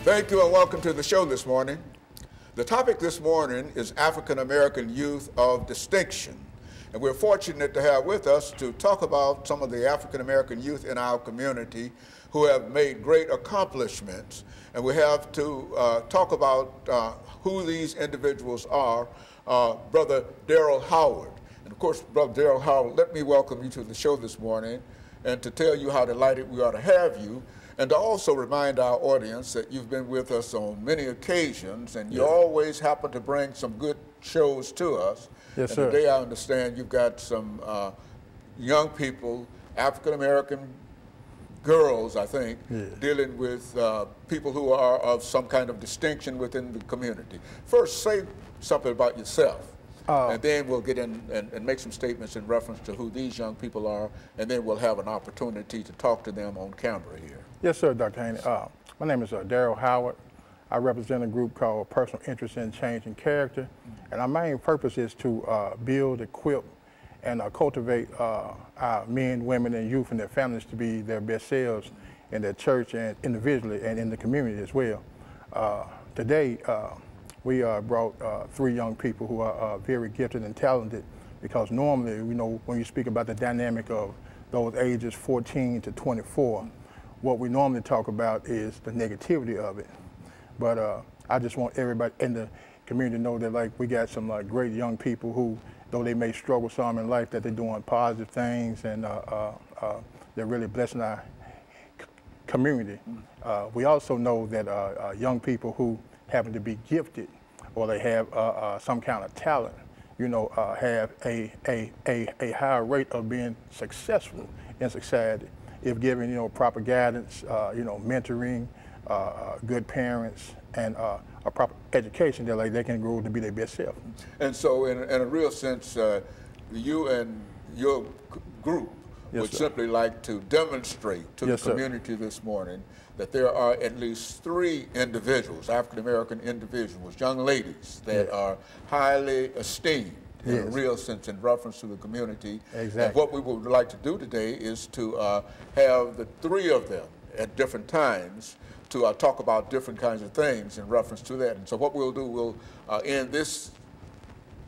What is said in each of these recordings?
Thank you and welcome to the show this morning. The topic this morning is African American youth of distinction. And we're fortunate to have with us to talk about some of the African American youth in our community who have made great accomplishments. And we have to talk about who these individuals are. Brother Darrell Howard. And of course, Brother Darrell Howard, let me welcome you to the show this morning and to tell you how delighted we are to have you. And to also remind our audience that you've been with us on many occasions, and you always happen to bring some good shows to us. Yes, and sir. Today I understand you've got some young people, African-American girls, I think, dealing with people who are of some kind of distinction within the community. First, say something about yourself. And then we'll get in and make some statements in reference to who these young people are, and then we'll have an opportunity to talk to them on camera here. Yes, sir, Dr. Haney. My name is Darrell Howard. I represent a group called Personal Interest in Change and Character, and our main purpose is to build, equip, and cultivate our men, women, and youth and their families to be their best selves in their church and individually and in the community as well. Today, we brought 3 young people who are very gifted and talented, because normally, you know, when you speak about the dynamic of those ages 14 to 24, what we normally talk about is the negativity of it. But I just want everybody in the community to know that, like, we got some great young people who, though they may struggle some in life, that they're doing positive things, and they're really blessing our community. We also know that young people who happen to be gifted, or they have some kind of talent, you know, have a higher rate of being successful in society if given, you know, proper guidance, you know, mentoring, good parents, and a proper education that, like, they can grow to be their best self. And so, in a real sense, you and your group would simply like to demonstrate to the community this morning that there are at least 3 individuals, African-American individuals, young ladies, that are highly esteemed in a real sense in reference to the community. Exactly. And what we would like to do today is to have the 3 of them at different times to talk about different kinds of things in reference to that. And so what we'll do, we'll end this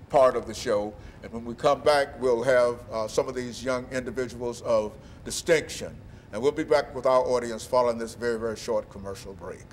part of the show, and when we come back, we'll have some of these young individuals of distinction. And we'll be back with our audience following this very, very short commercial break.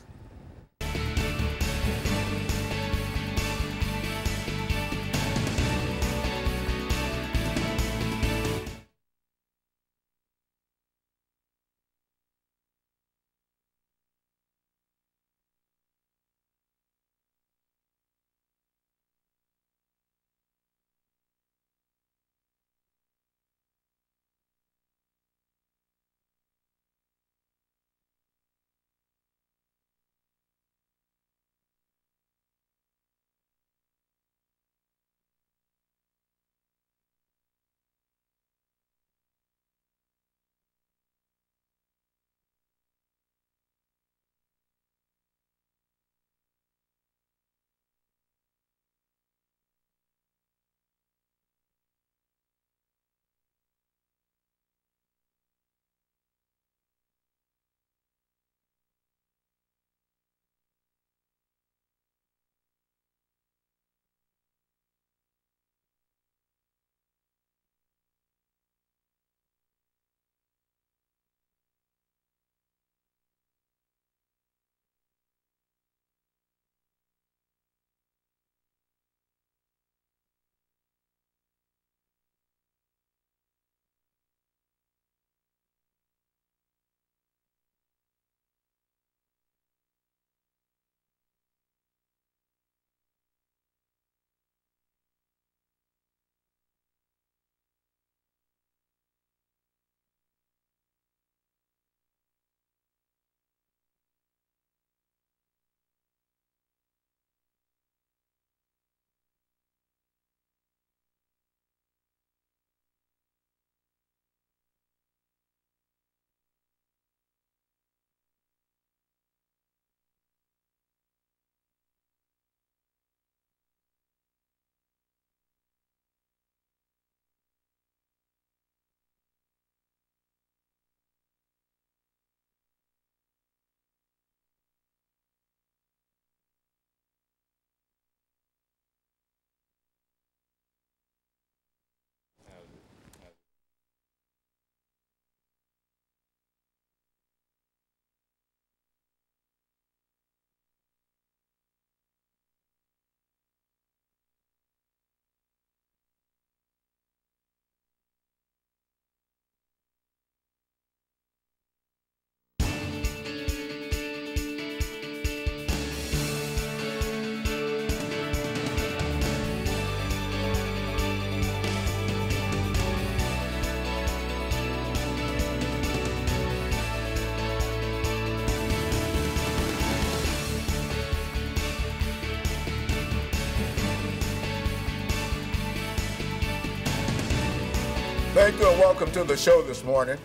Thank you and welcome to the show this morning.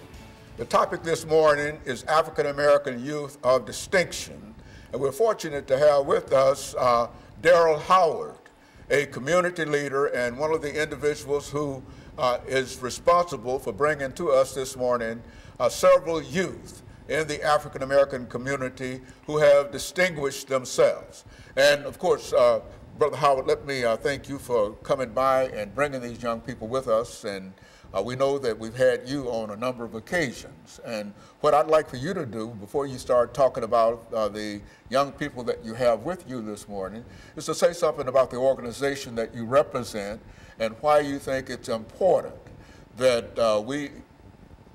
The topic this morning is African American Youth of Distinction. And we're fortunate to have with us Daryl Howard, a community leader and one of the individuals who is responsible for bringing to us this morning several youth in the African American community who have distinguished themselves. And of course, Brother Howard, let me thank you for coming by and bringing these young people with us. And we know that we've had you on a number of occasions. And what I'd like for you to do before you start talking about the young people that you have with you this morning is to say something about the organization that you represent and why you think it's important that we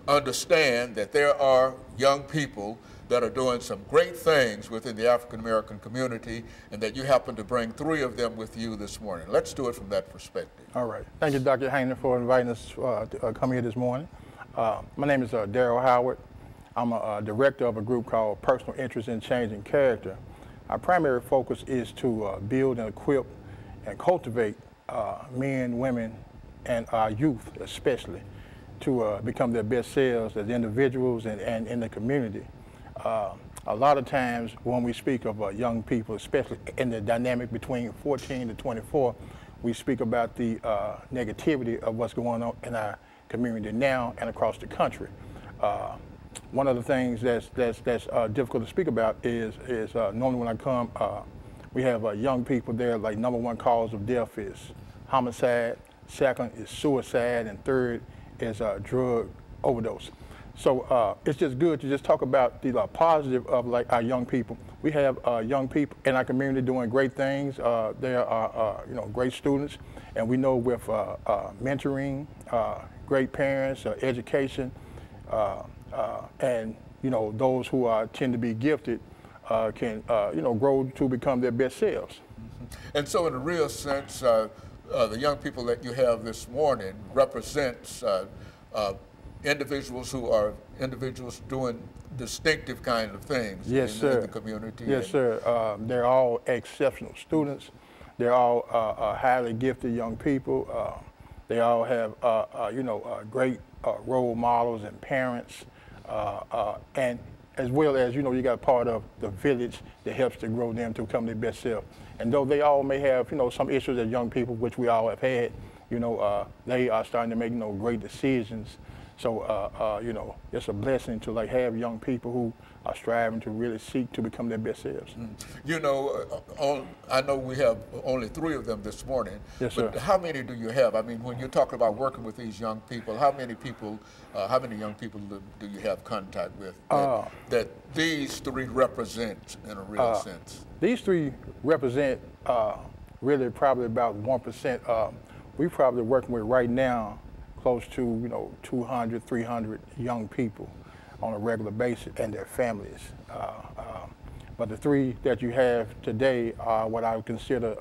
understand that there are young people that are doing some great things within the African American community, and that you happen to bring 3 of them with you this morning. Let's do it from that perspective. All right. Thank you, Dr. Hayner, for inviting us to come here this morning. My name is Daryl Howard. I'm a director of a group called Personal Interest in Changing Character. Our primary focus is to build and equip and cultivate men, women, and our youth especially to become their best selves as individuals and in the community. A lot of times when we speak of young people, especially in the dynamic between 14 to 24, we speak about the negativity of what's going on in our community now and across the country. One of the things that's difficult to speak about is normally when I come, we have young people there, like #1 cause of death is homicide, second is suicide, and third is drug overdose. So it's just good to just talk about the positive of like our young people. We have young people in our community doing great things. They are great students, and we know with mentoring, great parents, education, and those who tend to be gifted can grow to become their best selves. Mm-hmm. And so, in a real sense, the young people that you have this morning represents individuals who are doing distinctive kind of things in the community. Yes, sir. They're all exceptional students. They're all highly gifted young people. They all have, great role models and parents, and as well as, you got part of the village that helps to grow them to become their best self. And though they all may have, some issues as young people, which we all have had, they are starting to make, great decisions. So, it's a blessing to have young people who are striving to really seek to become their best selves. Mm. I know we have only 3 of them this morning. Yes, but sir. How many do you have? I mean, when you're talking about working with these young people, how many young people do you have contact with that these 3 represent in a real sense? These 3 represent really probably about 1%. We're probably working with right now close to 200, 300 young people on a regular basis and their families. But the 3 that you have today are what I would consider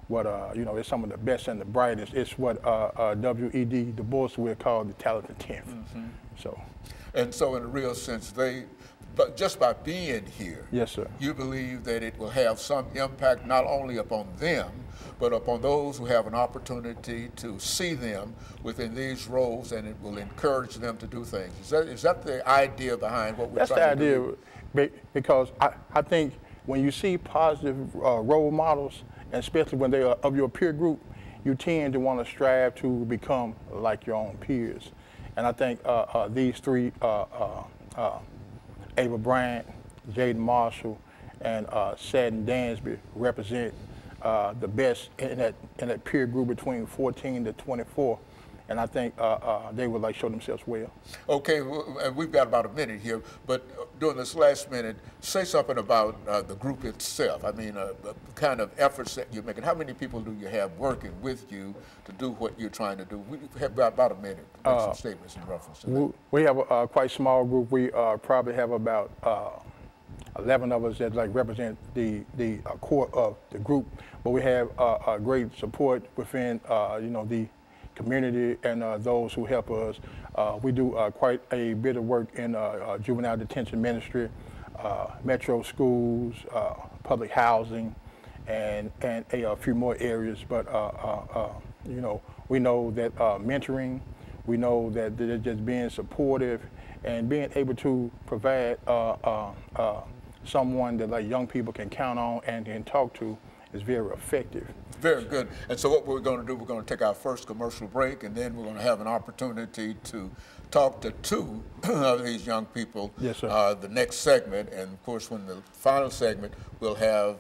is some of the best and the brightest. It's what W.E.D. Du Bois would call the talented 10th. Mm-hmm. And so in a real sense, but just by being here, yes, sir, you believe that it will have some impact not only upon them, but upon those who have an opportunity to see them within these roles, and it will encourage them to do things. Is that the idea behind what we're trying to do? That's the idea, because I think when you see positive role models, and especially when they are of your peer group, you tend to want to strive to become like your own peers. And I think these 3, Ava Bryant, Jaden Marshall, and Sadden Dansby represent the best in that peer group between 14 to 24, and I think they would show themselves well. Okay, and we've got about a minute here, but during this last minute, say something about the group itself. I mean, the kind of efforts that you're making. How many people do you have working with you to do what you're trying to do? We have about a minute to make some statements in reference to that. We have a quite small group. We probably have about 11 of us that represent the core of the group, but we have great support within the community and those who help us. We do quite a bit of work in juvenile detention ministry, metro schools, public housing, and a few more areas. But we know that mentoring, We know that they're just being supportive and being able to provide someone that like young people can count on and talk to is very effective. Very good. And so what we're going to do, we're going to take our first commercial break, and then we're going to have an opportunity to talk to two of these young people. Yes, sir. The next segment, and of course, when the final segment, we'll have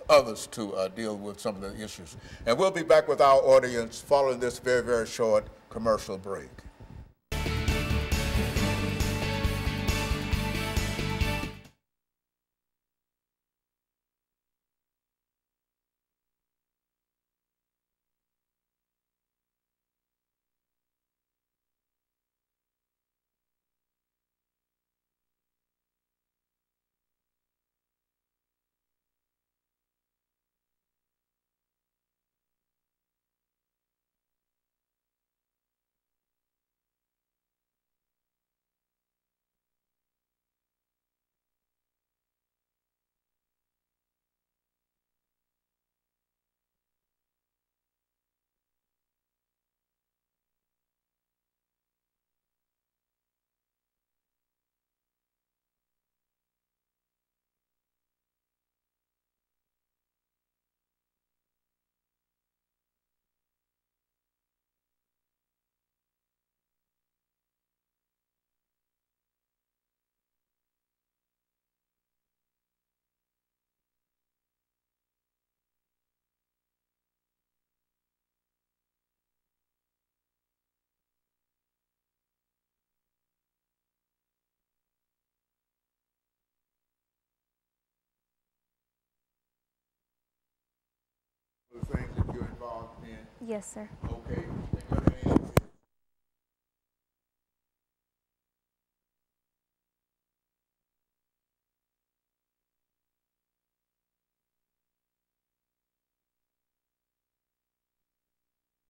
others to deal with some of the issues. And we'll be back with our audience following this very, very short commercial break. The things that you're involved in. Yes, sir. Okay.